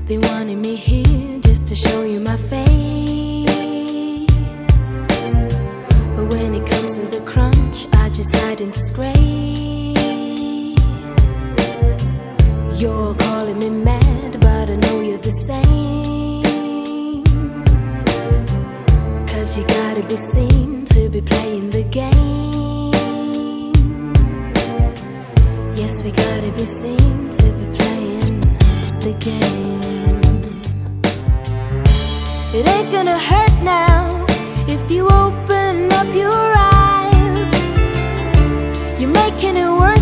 They wanted me here just to show you my face, but when it comes to the crunch, I just hide in disgrace. You're calling me mad, but I know you're the same, 'cause you gotta be seen to be playing the game. Yes, we gotta be seen to be playing the game. It ain't gonna hurt now if you open up your eyes. You're making it worse.